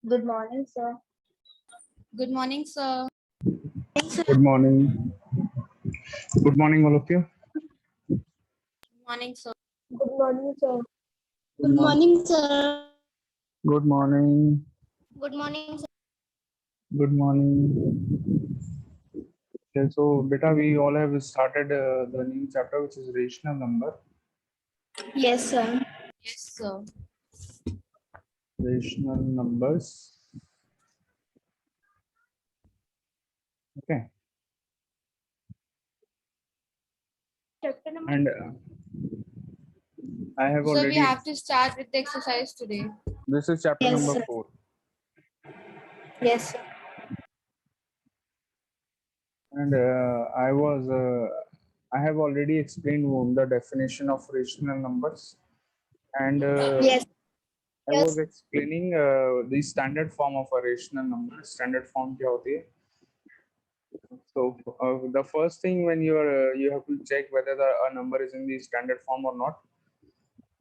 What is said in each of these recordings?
Good morning, sir. Good morning, sir. Good morning. Good morning, all of you. Good morning, sir. Good morning, sir. Good morning. sir. Good morning. Good morning, sir. Good morning. Okay, so beta, we all have started the new chapter, which is rational number. Yes, sir. Yes, sir. Rational numbers. Okay. Chapter number. And I have So we already. have to start with the exercise today. This is chapter Yes, number sir. 4. Yes, sir. And I have already explained the definition of rational numbers. And Yes. I was explaining the standard form of a rational number. Standard form क्या होती है? So the first thing when you have to check whether a number is in the standard form or not.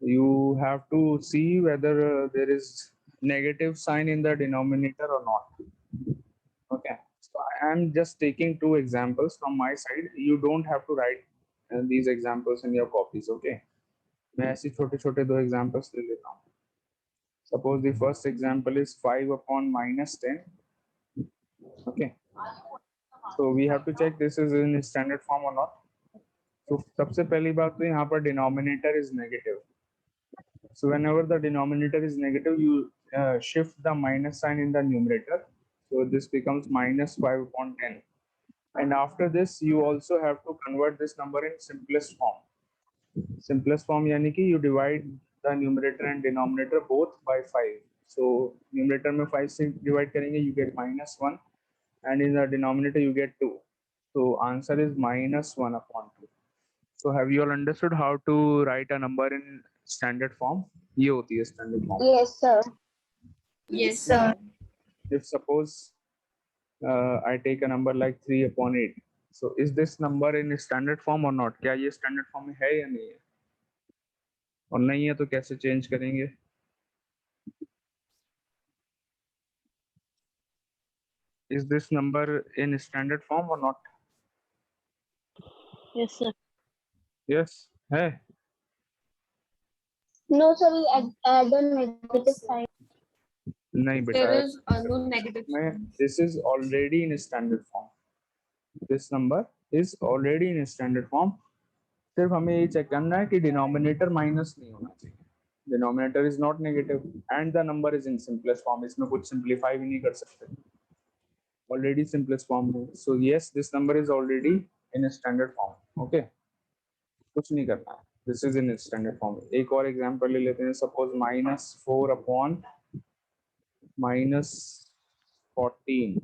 You have to see whether there is negative sign in the denominator or not. Okay. So I am just taking two examples from my side. You don't have to write these examples in your copies. Okay. मैं ऐसे छोटे छोटे दो examples ले लेता हूँ. Suppose the first example is 5 upon minus 10. Okay. So we have to check this is in standard form or not. So सबसे पहली बात तो यहाँ पर denominator is negative. So whenever the denominator is negative, you shift the minus sign in the numerator. So this becomes minus 5 upon 10. And after this, you also have to convert this number in simplest form. Simplest form यानी कि you divide the numerator and denominator both by 5. So numerator में 5 से divide करेंगे, you get minus 1. And in the denominator, you get 2. So answer is minus 1 upon 2. So have you all understood how to write a number in standard form? ये होती है standard form. Yes, sir. Yes, sir. If suppose I take a number like 3 upon 8. So is this number in standard form or not? क्या ये standard form में है या नहीं है? और नहीं है तो कैसे change करेंगे? Is this number in standard form or not? Yes, sir. Yes, है. No, sir. We add a negative sign. नहीं बेटा. There is no negative मैं sign. this is already in standard form. This number is already in standard form. सिर्फ हमें ये check करना है कि डिनोमिनेटर माइनस नहीं होना चाहिए. Denominator is not negative and the number is in simplest form. इसमें कुछ सिंपलीफाई भी नहीं कर सकते. ऑलरेडी सिंपलेस्ट फॉर्म है. So yes, this number is already in standard form. Okay, कुछ नहीं करना है. This is in standard form. एक और एग्जांपल ले लेते हैं. Suppose minus 4 upon minus 14.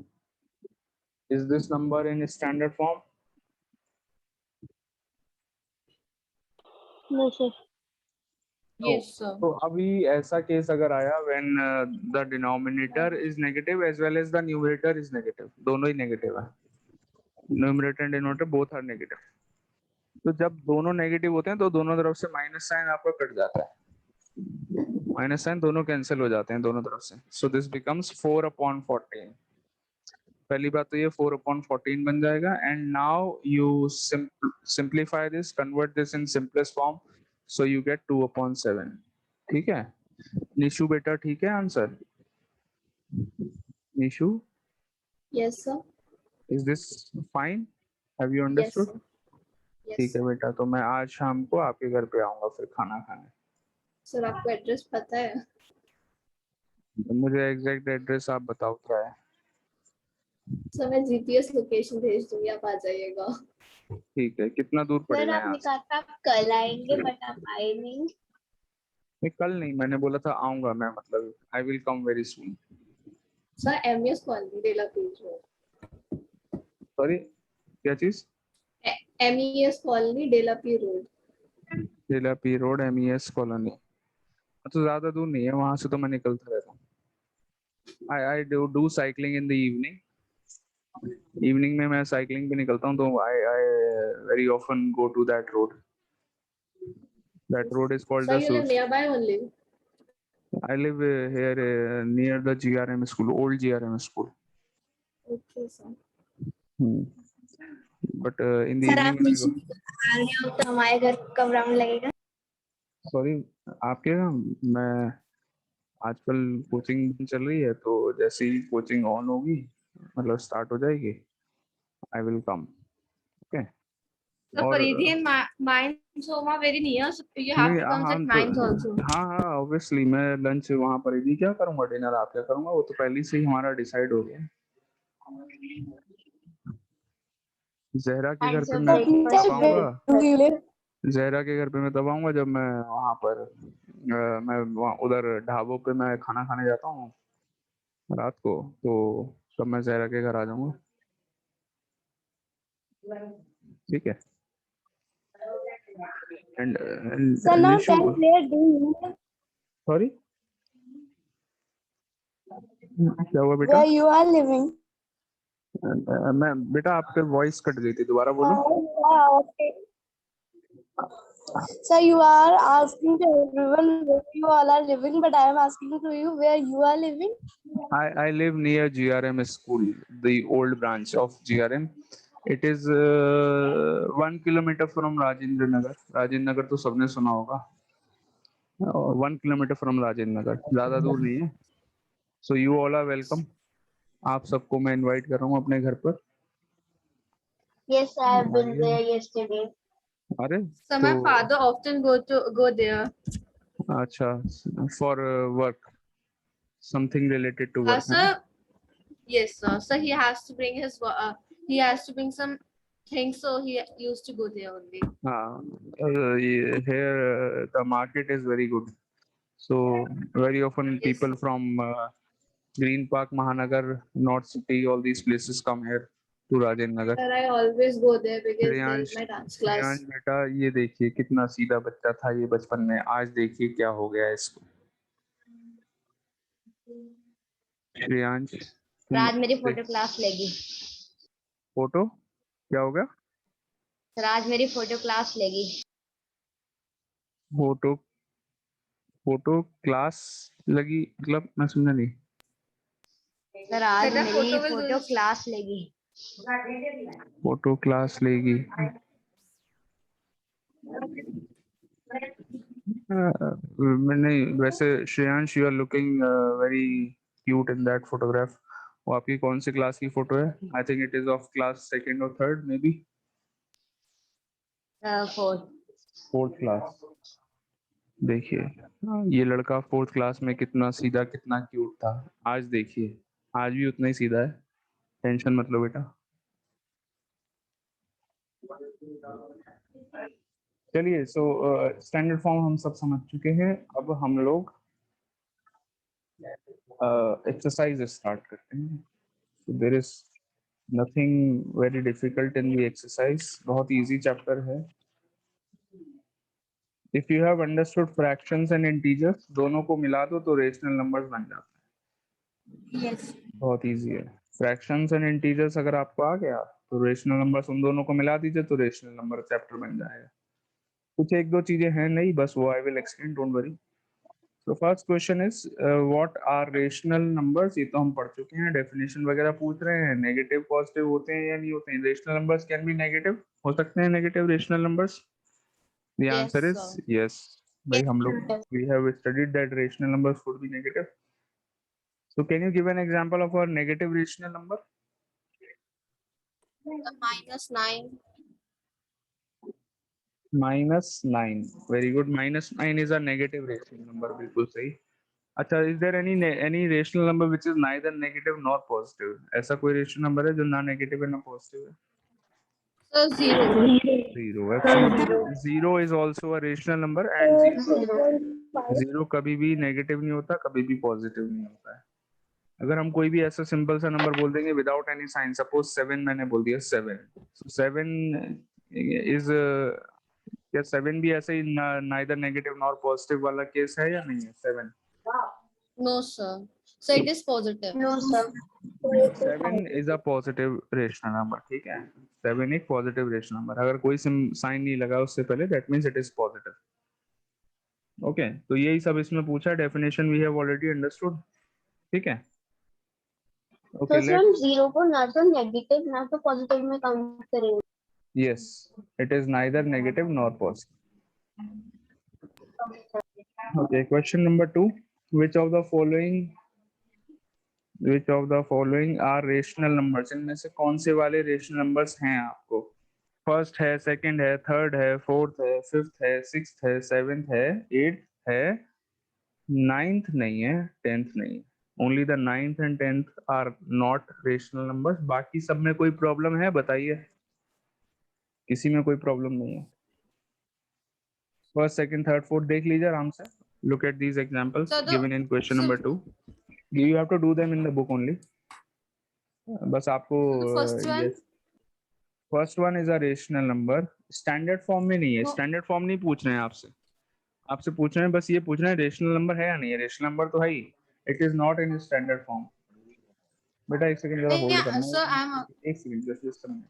Is this number in standard form? No, sir. Yes, sir. तो अभी ऐसा केस अगर आया when the denominator is negative as well as the numerator is negative, दोनों ही नेगेटिव है. Numerator and denominator both are negative. तो जब दोनों नेगेटिव होते हैं तो दोनों तरफ से माइनस साइन आपका कट जाता है. माइनस साइन दोनों कैंसिल हो जाते हैं दोनों तरफ से. So this becomes 4 upon 14. पहली बात तो ये 4 अपॉन 14 बन जाएगा. And now you simplify this, convert this in simplest form. So you gate 2 upon 7. ठीक है निशु बेटा? ठीक है answer? Nishu, Yes, sir. Is this fine? Have you Yes, understood? sir. Yes, ठीक है sir. बेटा, तो मैं आज शाम को आपके घर पे आऊंगा फिर खाना खाने. Sir, आपको एड्रेस पता है? तो मुझे एग्जैक्ट एड्रेस आप बताओ क्या है. सर मैं जीपीएस लोकेशन भेज दूंगी, आप आ जाइएगा. ठीक है, कितना दूर सर पड़ेगा आपने यहाँ से? कहा था आप कल आएंगे बट आप आए नहीं. नहीं, कल नहीं, मैंने बोला था आऊंगा मैं, मतलब I will come very soon. Sir MS colony Delapir road. Sorry, क्या चीज? MES colony Delapir road. Delapi road, MES colony. तो ज्यादा दूर नहीं है, वहां से तो मैं निकलता रहता हूँ. I do cycling in the evening. Evening में मैं साइकिलिंग पे निकलता हूँ, तो I very often go to that road. That road is called Sir, the you live nearby only. I live here near the GRM school, old GRM school. Okay, sir. But in the sir आप evening when I नीचे go, आ रहे हो तो हमारे घर कब round लगेगा? sorry, आपके यहाँ मैं आजकल कोचिंग चल रही है, तो जैसे ही कोचिंग ऑन होगी, मतलब स्टार्ट हो जाएगी, आई विल कम. ओके. So और Faridhi and mine's home are very near, so you have नहीं, to come हाँ at तो 9th also. हाँ ऑब्वियसली मैं लंच वहाँ पर ही क्या करूँगा, डिनर आप क्या करूँगा, वो तो पहले से ही हमारा डिसाइड हो गया. जहरा के घर पे मैं तब आऊँगा, जहरा के घर पे मैं तब आऊँगा जब मैं वहाँ पर मैं वहाँ उधर ढाबों पे मैं खाना खाने जाता हूँ रात को, तो तब मैं जहरा के घर आ जाऊँगा. ठीक है. And Sir, now Nishu, that where do you live? Sorry क्या हुआ बेटा? Where you are living? मैं बेटा आपके वॉइस कट गई थी, दोबारा बोलो. Okay. Sir, you are asking to everyone where you all are living, but I am asking to you where you are living. I live near GRM school, the old branch of GRM. It is 1 kilometer from Rajendra Nagar. Rajendra Nagar तो सबने सुना होगा. 1 kilometer from Rajendra Nagar, ज़्यादा दूर नहीं है. So you all are welcome. आप सबको मैं invite कर रहा हूँ अपने घर पर. Yes, I have been there yesterday. अरे So my father often go there. अच्छा, for work, something related to work. है ना? Sir, yes, sir. So he has to bring he has to bring some things, so he used to go there only. Here the market is very good. So very often people from Green Park, Mahanagar, North City, all these places come here to Rajendra Nagar. Sir, I always go there because there Shreyansh is my dance Shreyansh class. बेटा ये देखिए कितना सीधा बच्चा था ये बचपन में, आज देखिए क्या हो गया है इसको. श्रेयांश सर आज मेरी फोटो क्लास लेगी. फोटो क्या हो गया? सर आज मेरी फोटो क्लास लेगी. फोटो फोटो क्लास लगी मतलब मैं समझा नहीं. सर आज Sir, the मेरी photo will photo do- class लेगी. फोटो क्लास लेगी. नहीं वैसे Shreyansh you are looking very cute in that photograph. वो आपकी कौन सी क्लास की फोटो है? I think it is of class second और third, maybe fourth class. देखिए ये लड़का फोर्थ क्लास में कितना सीधा कितना क्यूट था, आज देखिए आज भी उतना ही सीधा है. टेंशन मत लो बेटा. चलिए सो स्टैंडर्ड फॉर्म हम सब समझ चुके हैं. अब हम लोग एक्सरसाइज स्टार्ट करते हैं. There is nothing very difficult in the exercise, बहुत इजी चैप्टर है. If you have understood fractions and integers, दोनों को मिला दो तो रेशनल नंबर्स बन जाते हैं. यस. बहुत इजी है. फ्रैक्शंस एंड इंटीजर्स अगर आपको आ गया तो रेशनल नंबर्स उन दोनों को मिला दीजिए तो रेशनल नंबर चैप्टर बन जाएगा. कुछ एक दो चीजें हैं नहीं, बस वो I will explain, don't worry. तो first question is what are rational numbers. ये तो हम पढ़ चुके हैं, डेफिनेशन वगैरह पूछ रहे हैं. नेगेटिव पॉजिटिव होते हैं या नहीं होते हैं? Rational numbers can be negative, हो सकते हैं negative rational numbers. The answer is sir. Yes. भाई हम लोग we have studied that rational numbers could be negative. So can you give an example of a negative rational number? -9. -9. Very good. -9 is a negative rational number, बिल्कुल सही. अच्छा, is there any rational number which is neither negative nor positive? ऐसा कोई rational number है जो ना negative है ना पॉजिटिव है? So 0. Zero. Absolutely zero is also a rational number. And zero कभी भी नेगेटिव नहीं होता, कभी भी पॉजिटिव नहीं होता है. अगर हम कोई भी ऐसा सिंपल सा नंबर बोल देंगे विदाउट एनी साइन, सपोज 7 मैंने बोल दिया 7, सो 7 इज क्या 7 भी ऐसे ही नाइदर नेगेटिव नॉर पॉजिटिव वाला केस है या नहीं है? 7 No, sir. So it is positive. No sir. 7 is a positive rational number. ठीक है, 7 एक पॉजिटिव रेशनल नंबर. अगर कोई साइन नहीं लगा उससे पहले, that means it is positive. Okay, तो यही सब इसमें पूछा, definition we have already understood, ठीक है। तो ओके, सर हम जीरो को ना तो नेगेटिव ना तो पॉजिटिव में काउंट करेंगे। Yes, it is neither negative nor positive. Okay, question number 2. Which of the following are rational numbers? इनमें से कौन से वाले रेशनल नंबर्स हैं आपको? फर्स्ट है, सेकंड है, थर्ड है, फोर्थ है, फिफ्थ है, सिक्स्थ है, सेवेंथ है, एट्थ है, नाइन्थ नहीं है, टेंथ नहीं है। Only the ninth and tenth are not rational numbers. बाकी सब में कोई प्रॉब्लम है बताइए? किसी में कोई प्रॉब्लम नहीं है। फर्स्ट, सेकंड, थर्ड, फोर्थ देख लीजिए आराम से। Look at these examples So given in question so number 2. You have to do them in the book only. बस आपको the first one. ये first one is a rational number, standard form में नहीं है। No. स्टैंडर्ड फॉर्म नहीं पूछ रहे हैं आपसे, आपसे पूछ रहे हैं बस ये पूछ रहे हैं रेशनल नंबर है या नहीं है। रेशनल नंबर तो है ही, it is not in standard form. बेटा एक सेकंड जरा होल्ड Yeah, करना, sir, I'm एक सेकंड जस्ट करना।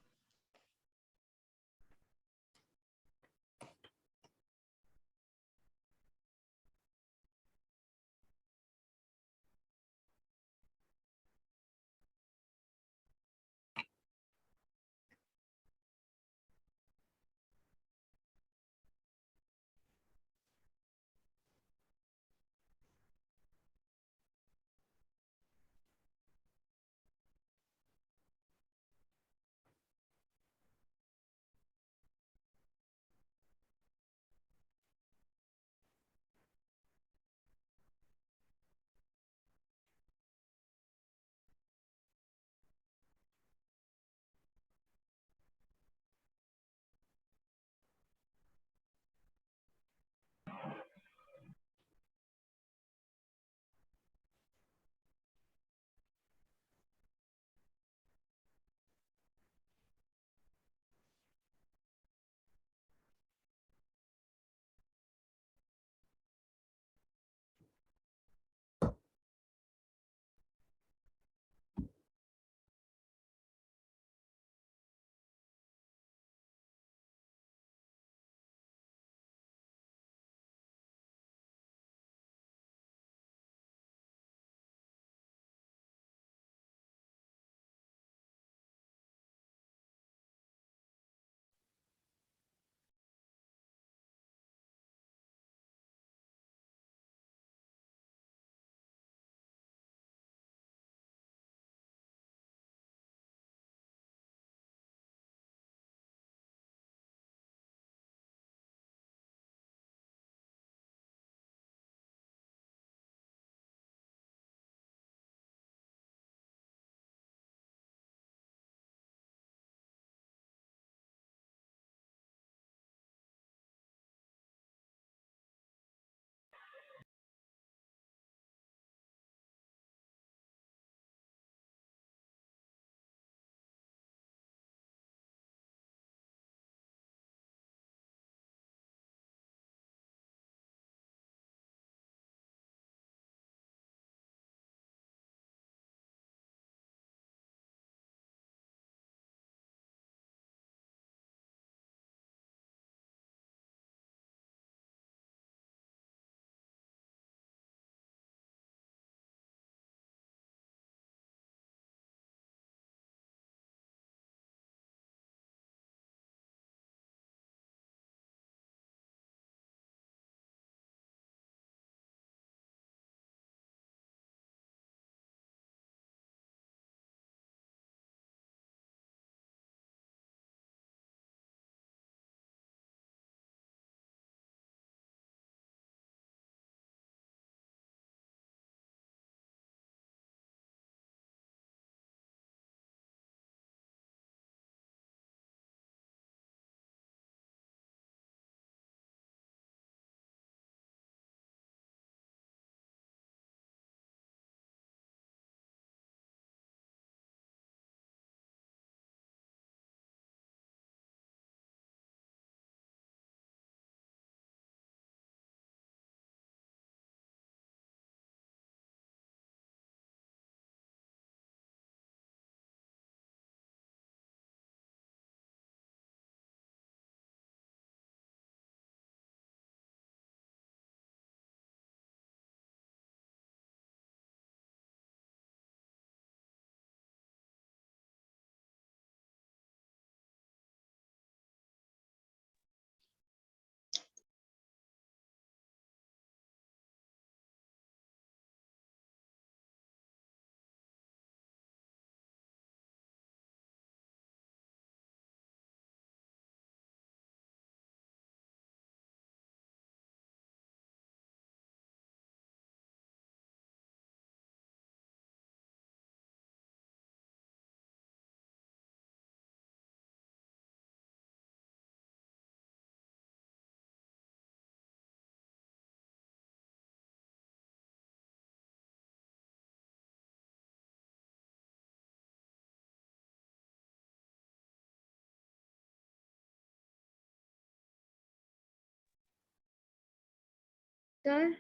numerator.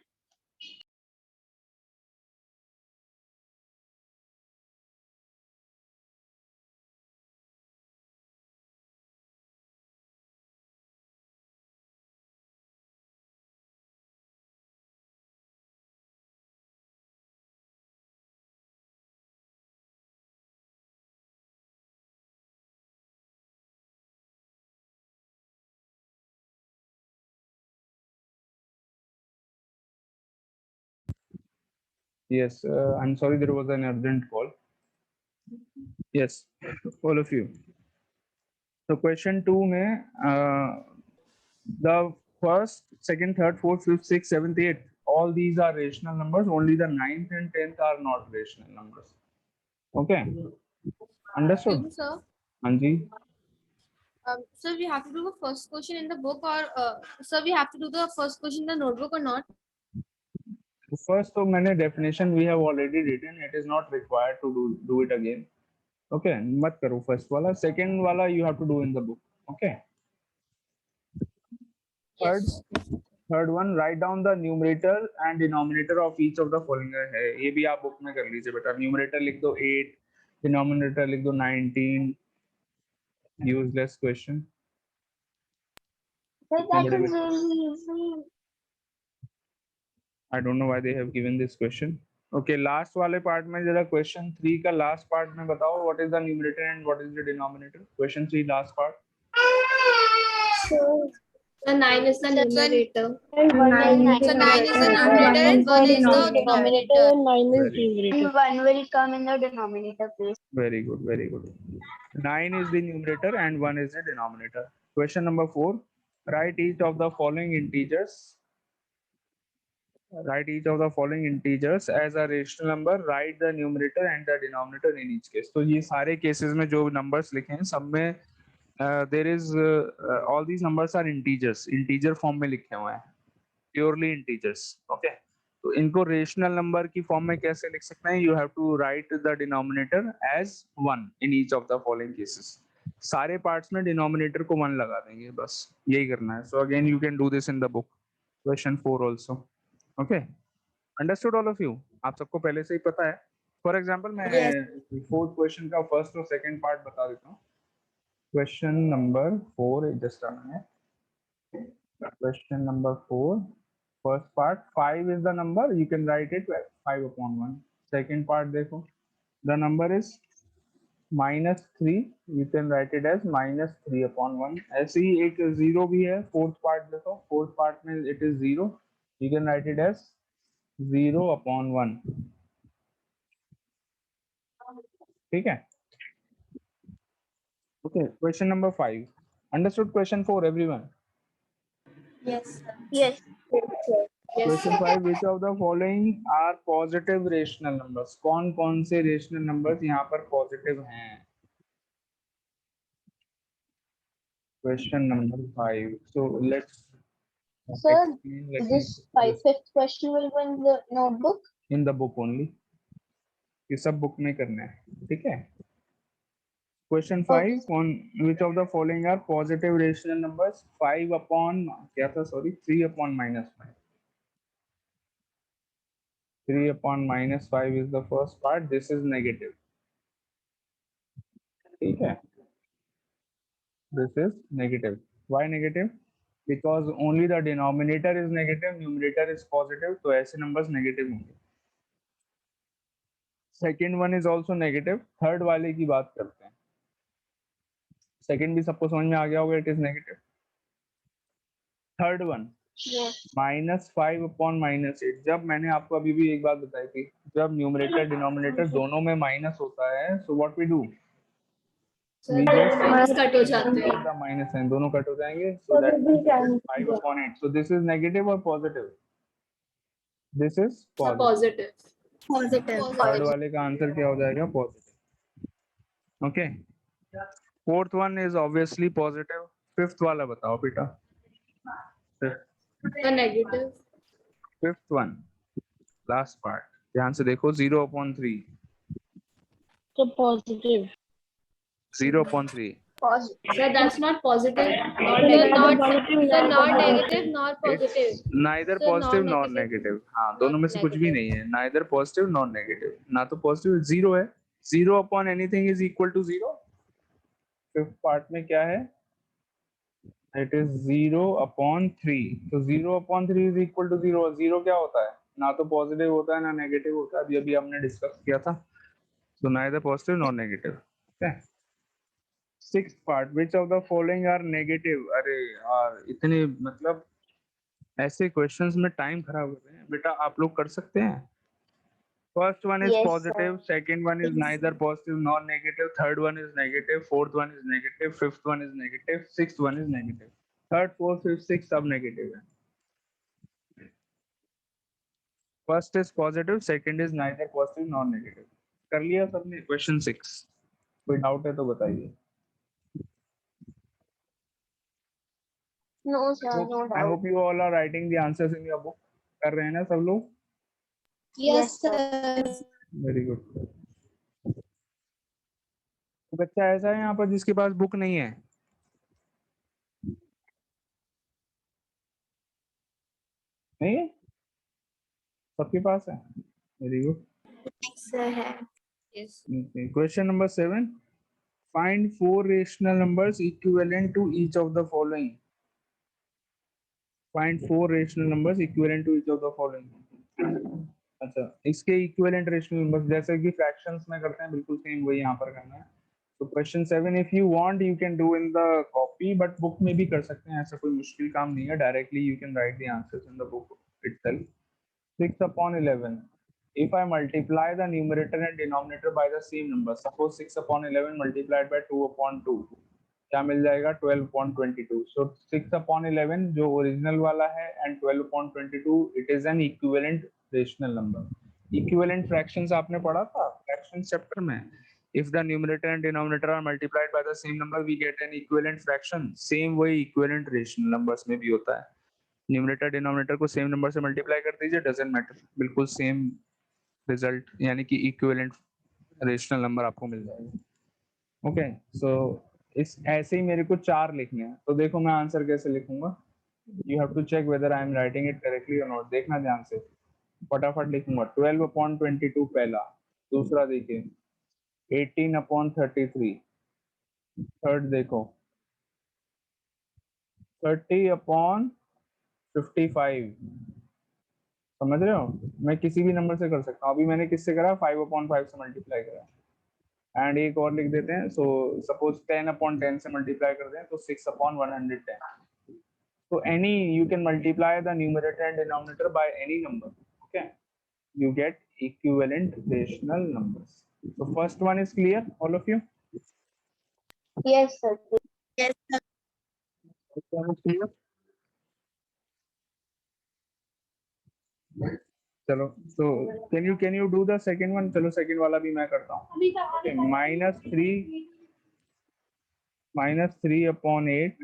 Yes, I'm sorry, there was an urgent call. Yes, all of you. So question 2 में the first, second, third, fourth, fifth, sixth, seventh, eighth, all these are rational numbers. Only the 9th and 10th are not rational numbers. Okay, understood? Excuse me, sir. Anji, Sir, we have to do the first question in the book, or sir, we have to do the first question in the notebook or not? first तो मैंने definition we have already written. It is not required to do it again. Okay, मत करो first वाला. Second वाला you have to do in the book. Okay. Third one, write down the numerator and denominator of each of the following है. ये भी आप book में कर लीजिए बेटा. Numerator लिख दो 8, denominator लिख दो 19. Useless question. But that is really easy. I don't know why they have given this question. Okay, last वाले part में जरा question 3 का last part में बताओ what is the numerator and what is the denominator. Question 3 last part. So, The 9 is the numerator. and one is So 9 is the numerator and 1 is the denominator. and 9 is Very numerator. And one will come in the denominator place. Very good, very good. 9 is the numerator and 1 is the denominator. Question number 4. Write each of the following integers. Write each of the following integers as a rational number. Write the numerator and the denominator in each case. तो ये सारे cases में जो numbers लिखे हैं सब में there is all these numbers are integers. Integer form में लिखे हुए हैं. Purely integers. Okay. तो इनको rational number की form में कैसे लिख सकते हैं? You have to write the denominator as 1 in each of the following cases. सारे parts में denominator को 1 लगा देंगे बस यही करना है. So again you can do this in the book. Question 4 also. Okay. Understood all of you? आप सबको पहले से ही पता है. For example मैं fourth question का first और second part बता देता हूँ. Question number 4 just a minute. Question number 4. First part 5 is the number. You can write it 5 upon 1. Second part देखो. The number is -3. You can write it as -3 upon 1. ऐसे ही एक 0 भी है. Fourth part देखो. Fourth part में it is 0. You can write it as 0 upon 1. ठीक है. Okay. Question number 5. Understood question 4 everyone? Yes. Yes. Question 5. Which of the following are positive rational numbers? कौन कौन से rational numbers यहाँ पर positive हैं? Question number 5. So let's Sir, explain. Let this me fifth question will go in the notebook. in the book only. ये सब book में करना है. ठीक है. Question 5. On which of the following are positive rational numbers? 5 upon क्या था? Sorry, 3 upon -5. 3 upon -5 is the first part. This is negative. ठीक है. This is negative. Why negative? Because only the denominator is negative, numerator is positive. तो ऐसे numbers negative होंगे. Second one is also negative. Third वाले की बात करते हैं. Second भी सबको समझ में आ गया होगा. It is negative. Third one. Yes. -5 upon -8. जब मैंने आपको अभी भी एक बात बताई थी, जब न्यूमरेटर डिनोमिनेटर दोनों में माइनस होता है, so what we do? Sir, We just minus cut हो जाते हैं. the minus sign, दोनों कट हो जाएंगे. So that means 5 upon 8. So this is negative or positive? This is Sir, positive. positive. Third वाले का आंसर क्या हो जाएगा? Positive. Okay. Fourth one is obviously positive. Fifth वाला बताओ बेटा. The negative. Fifth one last part ध्यान से देखो. 0/3. So positive. 0/3. Positive. Sir, that's not positive. Not Sir, negative. not Not, positive, sir, not not negative. negative, not positive. It's neither Sir, positive nor non-negative. negative. हाँ, दोनों में से कुछ भी Negative. नहीं है. Neither positive nor negative. ना तो positive zero है. Zero upon anything is equal to zero. Fifth part में क्या है? It is 0 upon 3. तो 0 upon 3 is equal to 0. Zero क्या होता है? ना तो पॉजिटिव होता है ना नेगेटिव होता है. अभी हमने डिस्कस किया था. So neither positive nor negative. Okay. Sixth part. Which of the following are negative? अरे यार इतने मतलब ऐसे क्वेश्चंस में टाइम खराब कर रहे हैं बेटा. आप लोग कर सकते हैं. First one is Yes, positive, second one is neither positive nor negative, third one is negative, fourth one is negative, fifth one is negative, sixth one is negative. Third, fourth, fifth, sixth सब negative है. First is positive, second is neither positive nor negative. कर लिया सबने. Question 6. कोई doubt है तो बताइए. No, sir, no I doubt. hope you all are writing the answers in your book. कर रहे हैं ना सब लोग? Yes, sir. Very good. तो बच्चा ऐसा है यहाँ पर जिसके पास बुक नहीं है? नहीं है? सबके पास है? Very good. Sir, Yes. Okay. Question number 7. Find 4 rational numbers equivalent to each of the following. Find 4 rational numbers equivalent to each of the following. अच्छा, इसके equivalent rational numbers जैसे कि fractions में करते हैं बिल्कुल सेम वही यहाँ पर करना है. तो question 7 if you want you can do in the copy but book में भी कर सकते हैं. ऐसा कोई मुश्किल काम नहीं है. Directly you can write the answers in the book itself. 6 upon 11. If I multiply the numerator and denominator by the same number, suppose 6 upon 11 multiplied by 2 upon 2, क्या मिल जाएगा? 12 upon 22. So 6 upon 11 जो ओरिजिनल वाला है and 12 upon 22 it is an equivalent rational number. Equivalent fractions आपने पढ़ा था fractions chapter में. If the numerator and denominator are multiplied by the same number, we get an equivalent fraction. Same way equivalent rational numbers में भी होता है. Numerator denominator को same number से मल्टीप्लाई कर दीजिए. Doesn't matter. बिल्कुल सेम रिजल्ट यानी कि इक्विवेलेंट रेशनल नंबर आपको मिल जाएगा. ओके. सो इस ऐसे ही मेरे को 4 लिखने हैं. तो देखो मैं आंसर कैसे लिखूंगा. You have to check whether I am writing it correctly और नॉट. देखना ध्यान से. फटाफट लिखूंगा. 12 अपॉन 22 पहला. दूसरा देखिए 18 अपॉन 33. थर्ड देखो 30 अपॉन 55. समझ रहे हो. मैं किसी भी नंबर से कर सकता हूँ. अभी मैंने किससे करा? 5 अपॉन 5 से मल्टीप्लाई करा. एंड एक और लिख देते हैं. सो सपोज 10 अपॉन 10 से मल्टीप्लाई कर दें तो 6 upon 110. So any you can multiply the numerator and denominator by any number. Okay, you get equivalent rational numbers. So first one is clear, all of you? yes, sir. Yes, sir. First one is clear? चलो. So can you do the second one? चलो second वाला भी मैं करता हूँ. Okay, minus 3 upon 8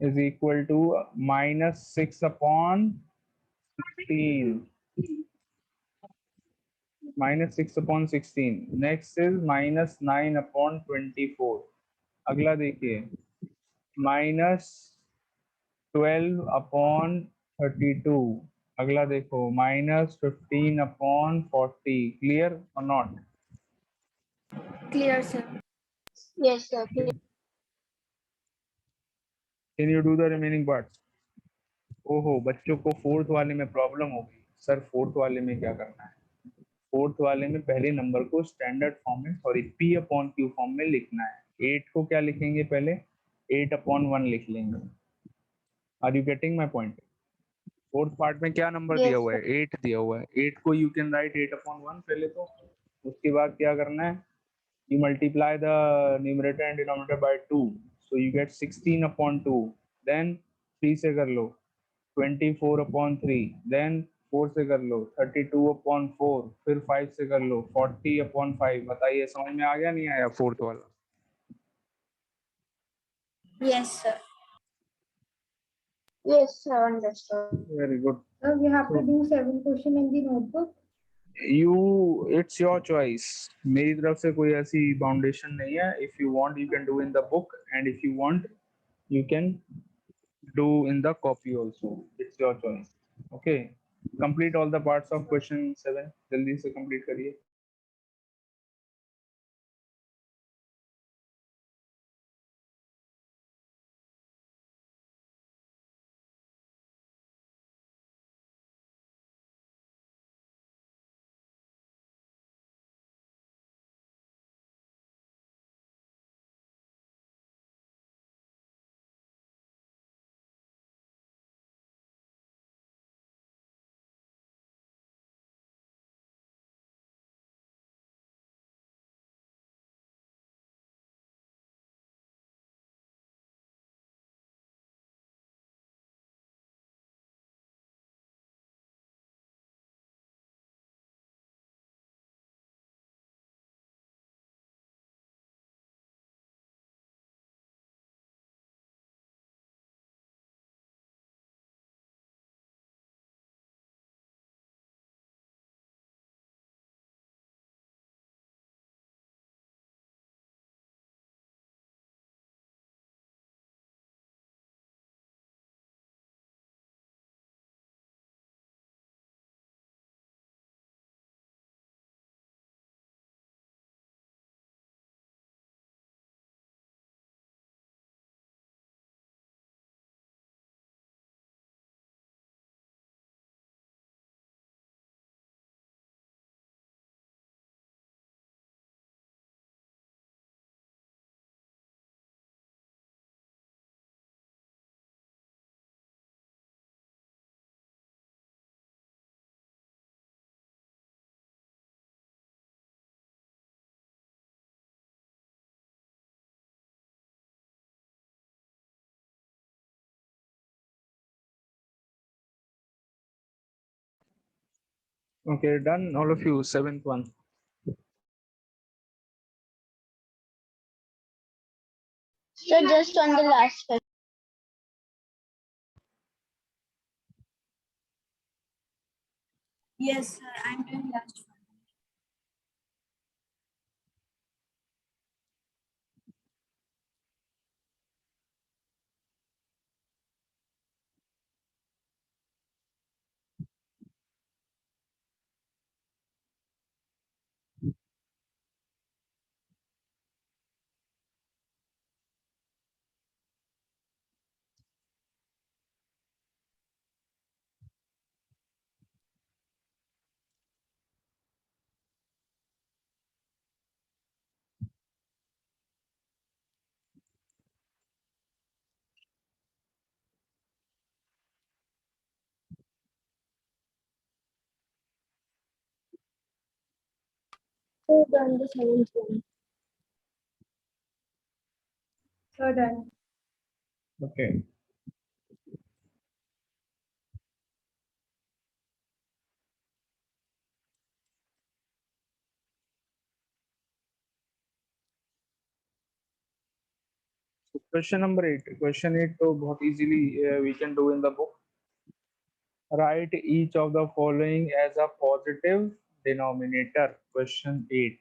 is equal to minus 6 upon 16. Minus 6 upon 16. Next is minus 9 upon 24. अगला देखिए minus 12 upon 32. अगला देखो minus 15 upon 40. Clear or not? Clear, sir. Yes, sir. Can you do the remaining parts? ओहो, बच्चों को fourth वाले में problem होगी. सर फोर्थ वाले में क्या करना है? फोर्थ वाले में पहले नंबर को स्टैंडर्ड फॉर्म में sorry P upon Q form में लिखना है. 8 को क्या लिखेंगे? पहले 8 अपॉन 1 लिख लेंगे. Are you getting my point? Fourth part में क्या नंबर Yes, दिया हुआ है? 8 दिया हुआ है. 8 को यू कैन राइट 8 अपॉन 1 पहले. तो उसके बाद क्या करना है? You multiply the numerator and denominator by 2. So you get 16 upon 2. Then 3 से कर लो 24 अपॉन 3. देन 4 से कर लो 32 अपॉन 4. फिर 5 से कर लो 40 अपॉन 5. बताइए समझ में आ गया नहीं आया फोर्थ वाला? Yes, sir. yes, sir. Understood. Very good. We have to do 7 questions in the notebook. It's your choice. मेरी तरफ से कोई ऐसी फाउंडेशन नहीं है. If you want, you can do in the book, and if you want, you can do in the copy also. It's your choice. Okay. Complete all the parts of question 7. जल्दी से complete करिए. Okay, done. All of you. 7th one. So just on the last question. Yes, sir. I'm doing last one. So done the 7th one. So done. Okay. So question number 8. Question 8 तो बहुत easily we can do in the book. Write each of the following as a positive denominator. Question 8.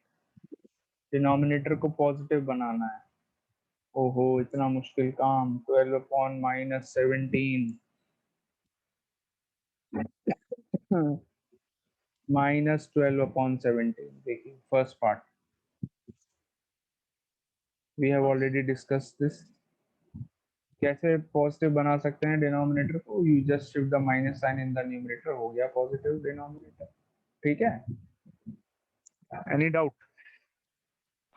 Denominator को positive बनाना है. ओहो इतना मुश्किल काम. 12 upon minus 17. Minus 12 upon 17. देखिए first part. We have already discussed this. कैसे पॉजिटिव बना सकते हैं डिनोमिनेटर को? You just shift the minus sign in the numerator, हो गया पॉजिटिव डिनोमिनेटर. ठीक है. Any doubt?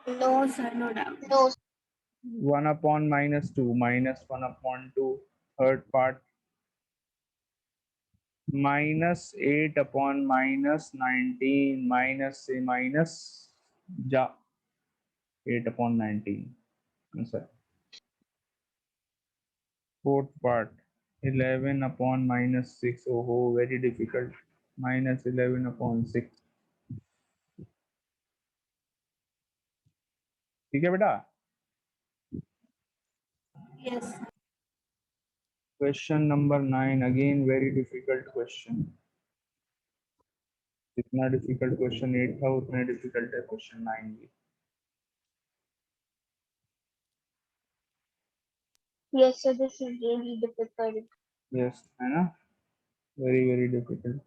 No, sir. No doubt. No. 1 upon minus 2, minus 1 upon 2. Third part, minus 8 upon minus 19, minus से minus जा 8 upon 19. Answer. Fourth part, 11 upon minus 6. Oh, very difficult. Minus 11 upon 6. ठीक है बेटा. Yes, sir. Question number 9, again very difficult question. जितना difficult question 8 था उतना difficult है question 9 भी. Yes, sir. This is really difficult. Yes है ना, वेरी वेरी डिफिकल्ट.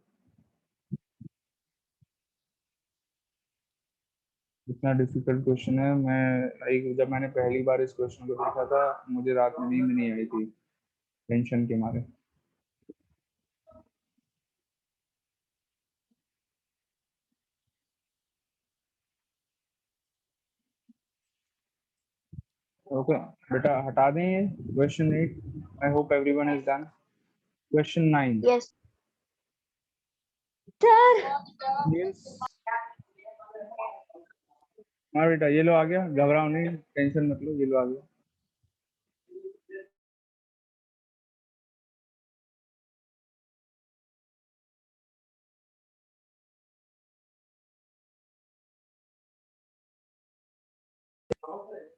इतना डिफिकल्ट क्वेश्चन है. मैं लाइक जब मैंने पहली बार इस क्वेश्चन को देखा था मुझे रात में नींद नहीं आई थी टेंशन के मारे. ओके बेटा हटा दें ये question 8. I hope everyone is done. Question 9. Yes. Yes हाँ बेटा ये लो आ गया. घबराओ नहीं, टेंशन मत लो, ये लो आ गया.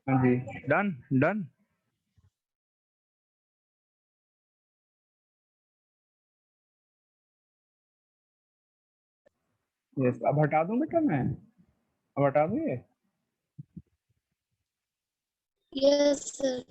हाँ जी डन डन. यस अब हटा दूं बेटा, मैं अब हटा दूं ये. Yes, sir.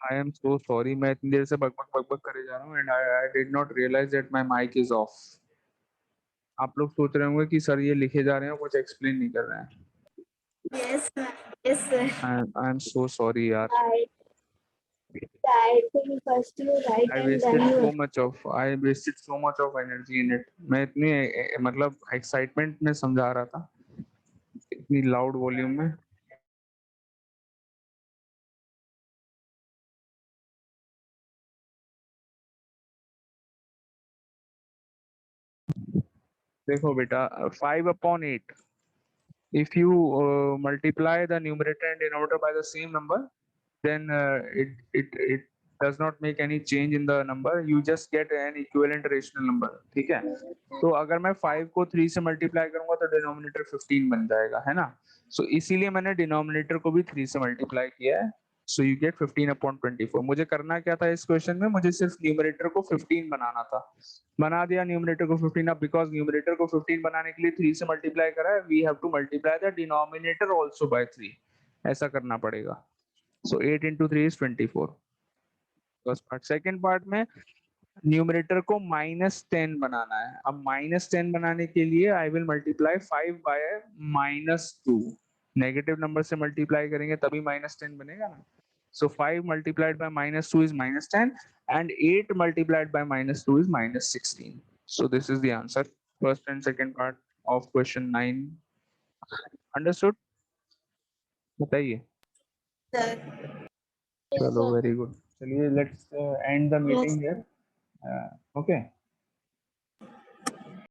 I am so sorry. मैं इतनी देर से बकबक करे जा रहा हूँ and I did not realize that my mic is off. आप लोग सोच रहे होंगे कि सर ये लिखे जा रहे हैं कुछ एक्सप्लेन नहीं कर रहे हैं. Yes, sir. Yes, sir. I am so sorry यार. I think first you write I and wasted then you. so much of energy in it. मैं इतनी मतलब एक्साइटमेंट में समझा रहा था इतनी लाउड वॉल्यूम में. देखो बेटा 5/8. If you multiply the numerator and denominator by the same number, then it does not make any change in the number. You just get an equivalent rational number. ठीक है. तो अगर मैं 5 को 3 से मल्टीप्लाई करूंगा तो डिनोमिनेटर 15 बन जाएगा है ना. सो इसीलिए मैंने डिनोमिनेटर को भी 3 से मल्टीप्लाई किया है. सो यू गेट 15/24. मुझे करना क्या था इस क्वेश्चन में, मुझे सिर्फ न्यूमरेटर को 15 बनाना था. बना दिया न्यूमरेटर को 15. अब बिकॉज न्यूमरेटर को 15 बनाने के लिए 3 से मल्टीप्लाई करा है, we have to multiply the denominator also by 3. ऐसा करना पड़ेगा. So 8 into 3 is 24. First part. Second part में न्यूमरेटर को -10 बनाना है. अब -10 बनाने के लिए I will multiply 5 by -2. Negative number से मल्टीप्लाई करेंगे तभी -10 बनेगा ना. So 5 multiplied by -2 is -10 and 8 multiplied by -2 is -16. So this is the answer. First and second part of question 9. Understood? बताइए. Sir. चलो वेरी गुड. चलिए let's end the meeting here. Okay.